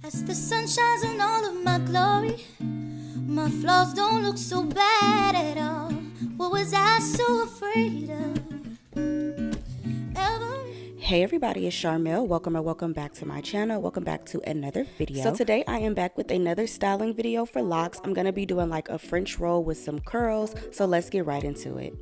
As the sun shines in all of my glory, my flaws don't look so bad at all. What was I so afraid of? Hey everybody, it's Sharmel. Welcome back to my channel. Welcome back to another video. So today I am back with another styling video for locks. I'm gonna be doing like a French roll with some curls, so let's get right into it.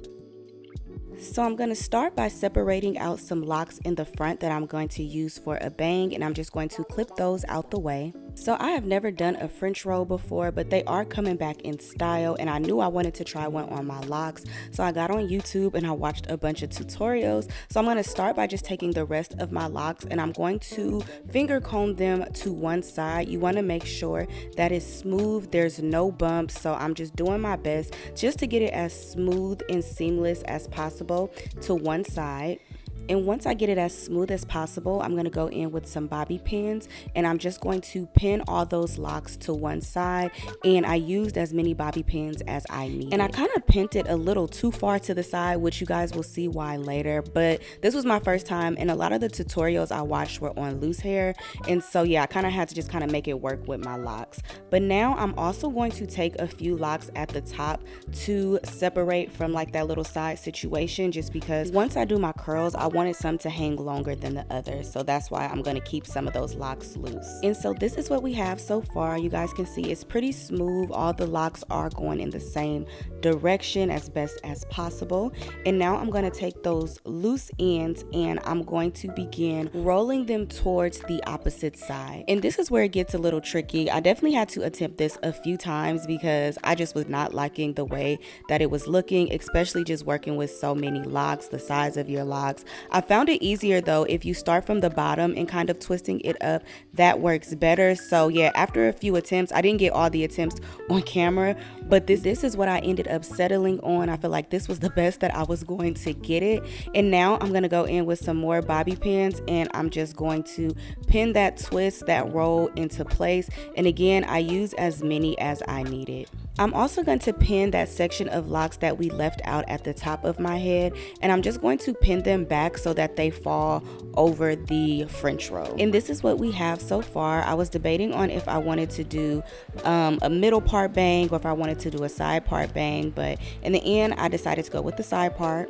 So I'm going to start by separating out some locks in the front that I'm going to use for a bang, and I'm just going to clip those out the way. So I have never done a French roll before, but they are coming back in style, and I knew I wanted to try one on my locks. So I got on YouTube and I watched a bunch of tutorials. So I'm going to start by just taking the rest of my locks and I'm going to finger comb them to one side. You want to make sure that it's smooth, there's no bumps. So I'm just doing my best just to get it as smooth and seamless as possible to one side. And once I get it as smooth as possible, I'm going to go in with some bobby pins and I'm just going to pin all those locks to one side, and I used as many bobby pins as I need. And I kind of pinned it a little too far to the side, which you guys will see why later, but this was my first time and a lot of the tutorials I watched were on loose hair, and so yeah, I kind of had to just kind of make it work with my locks. But now I'm also going to take a few locks at the top to separate from like that little side situation, just because once I do my curls, I wanted some to hang longer than the others, so that's why I'm going to keep some of those locks loose. And so this is what we have so far. You guys can see it's pretty smooth. All the locks are going in the same direction as best as possible. And now I'm going to take those loose ends and I'm going to begin rolling them towards the opposite side. And this is where it gets a little tricky. I definitely had to attempt this a few times because I just was not liking the way that it was looking, especially just working with so many locks, the size of your locks. I found it easier though if you start from the bottom and kind of twisting it up. That works better. So yeah, after a few attempts, I didn't get all the attempts on camera, but this is what I ended up settling on. I feel like this was the best that I was going to get it. And now I'm going to go in with some more bobby pins and I'm just going to pin that twist, that roll into place. And again, I use as many as I needed. I'm also going to pin that section of locks that we left out at the top of my head, and I'm just going to pin them back so that they fall over the French roll. And this is what we have so far. I was debating on if I wanted to do a middle part bang or if I wanted to do a side part bang, but in the end I decided to go with the side part.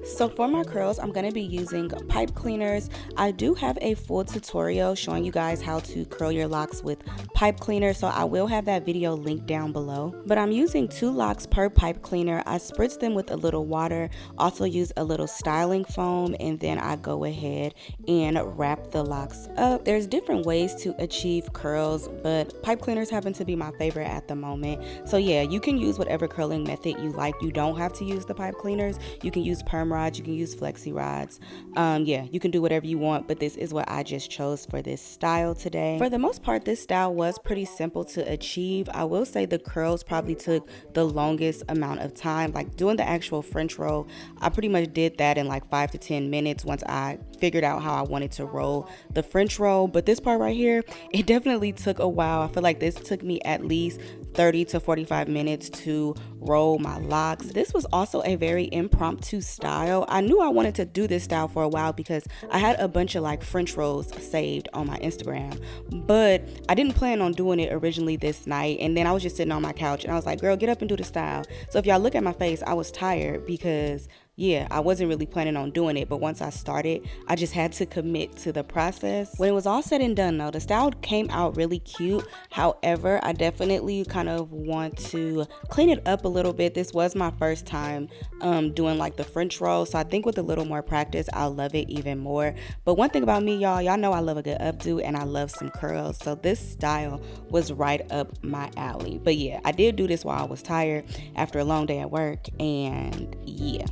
So for my curls, I'm going to be using pipe cleaners. I do have a full tutorial showing you guys how to curl your locks with pipe cleaner, so I will have that video linked down below. But I'm using 2 locks per pipe cleaner. I spritz them with a little water, also use a little styling foam, and then I go ahead and wrap the locks up. There's different ways to achieve curls, but pipe cleaners happen to be my favorite at the moment. So yeah, you can use whatever curling method you like. You don't have to use the pipe cleaners. You can use perm rods, you can use flexi rods. Yeah, you can do whatever you want, but this is what I just chose for this style today. For the most part, this style was pretty simple to achieve. I will say the curls probably took the longest amount of time. Like doing the actual French roll, I pretty much did that in like 5 to 10 minutes once I figured out how I wanted to roll the French roll. But this part right here, it definitely took a while. I feel like this took me at least 30 to 45 minutes to roll my locks. This was also a very impromptu style. I knew I wanted to do this style for a while because I had a bunch of like French rolls saved on my Instagram, but I didn't plan on doing it originally this night. And then I was just sitting on my couch and I was like, girl, get up and do the style. So if y'all look at my face, I was tired because yeah, I wasn't really planning on doing it, but once I started, I just had to commit to the process. When it was all said and done though, the style came out really cute. However, I definitely kind of want to clean it up a little bit. This was my first time doing like the French roll, so I think with a little more practice, I'll love it even more. But one thing about me, y'all know I love a good updo and I love some curls, so this style was right up my alley. But yeah, I did do this while I was tired after a long day at work, and yeah.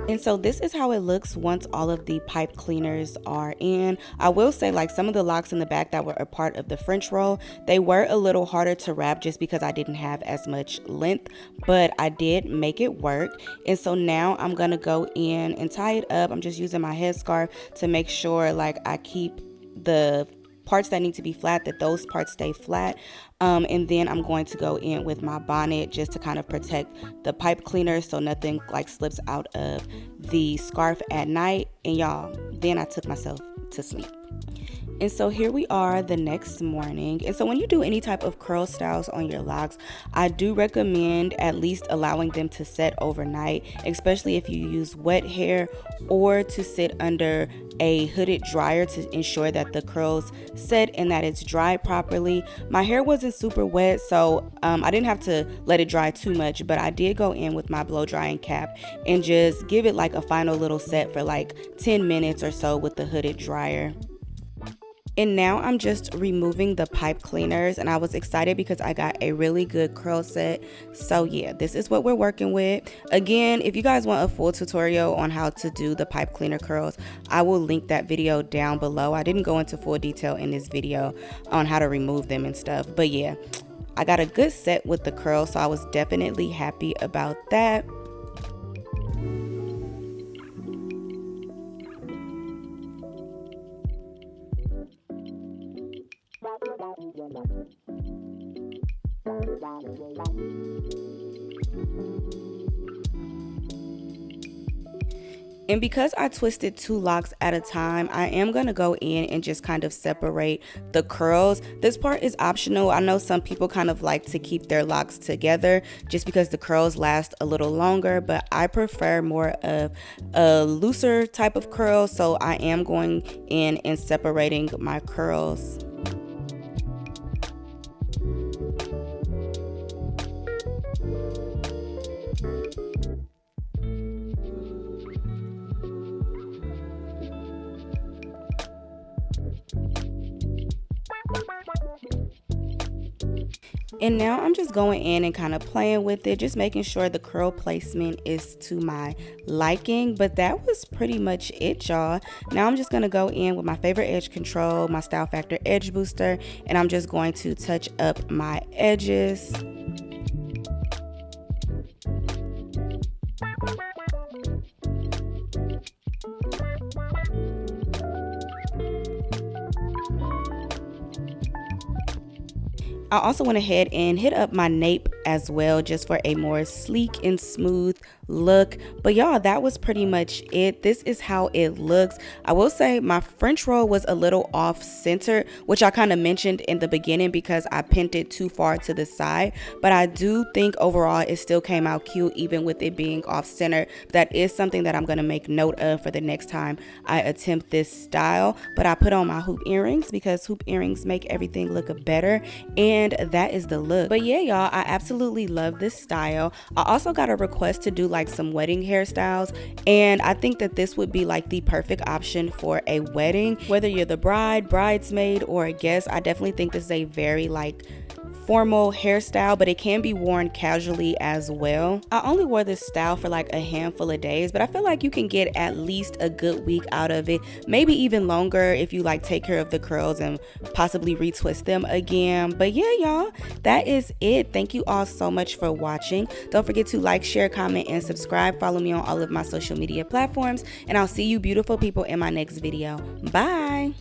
And so this is how it looks once all of the pipe cleaners are in. I will say, like, some of the locks in the back that were a part of the French roll, they were a little harder to wrap just because I didn't have as much length, but I did make it work. And so now I'm gonna go in and tie it up. I'm just using my headscarf to make sure like I keep the parts that need to be flat, that those parts stay flat. And then I'm going to go in with my bonnet just to kind of protect the pipe cleaner so nothing like slips out of the scarf at night. And y'all, then I took myself to sleep. And so here we are the next morning. And so when you do any type of curl styles on your locks, I do recommend at least allowing them to set overnight, especially if you use wet hair, or to sit under a hooded dryer to ensure that the curls set and that it's dried properly. My hair wasn't super wet, so I didn't have to let it dry too much, but I did go in with my blow drying cap and just give it like a final little set for like 10 minutes or so with the hooded dryer. And now I'm just removing the pipe cleaners, and I was excited because I got a really good curl set. So yeah, this is what we're working with. Again, if you guys want a full tutorial on how to do the pipe cleaner curls, I will link that video down below. I didn't go into full detail in this video on how to remove them and stuff, but yeah, I got a good set with the curls, so I was definitely happy about that. And because I twisted 2 locks at a time, I am going to go in and just kind of separate the curls. This part is optional. I know some people kind of like to keep their locks together just because the curls last a little longer, but I prefer more of a looser type of curl, so I am going in and separating my curls. And now I'm just going in and kind of playing with it, just making sure the curl placement is to my liking. But that was pretty much it, y'all. Now I'm just going to go in with my favorite edge control, my Style Factor edge booster, and I'm just going to touch up my edges. I also went ahead and hit up my nape as well, just for a more sleek and smooth look. But y'all, that was pretty much it. This is how it looks. I will say my French roll was a little off center, which I kind of mentioned in the beginning because I pinned it too far to the side, but I do think overall it still came out cute even with it being off center. That is something that I'm going to make note of for the next time I attempt this style. But I put on my hoop earrings because hoop earrings make everything look better, and that is the look. But yeah, y'all, I absolutely love this style. I also got a request to do like some wedding hairstyles, and I think that this would be like the perfect option for a wedding, whether you're the bride, bridesmaid, or a guest. I definitely think this is a very like formal hairstyle, but it can be worn casually as well. I only wore this style for like a handful of days, but I feel like you can get at least a good week out of it, maybe even longer if you like take care of the curls and possibly retwist them again. But yeah, y'all, that is it. Thank you all so much for watching. Don't forget to like, share, comment, and subscribe. Follow me on all of my social media platforms, and I'll see you beautiful people in my next video. Bye.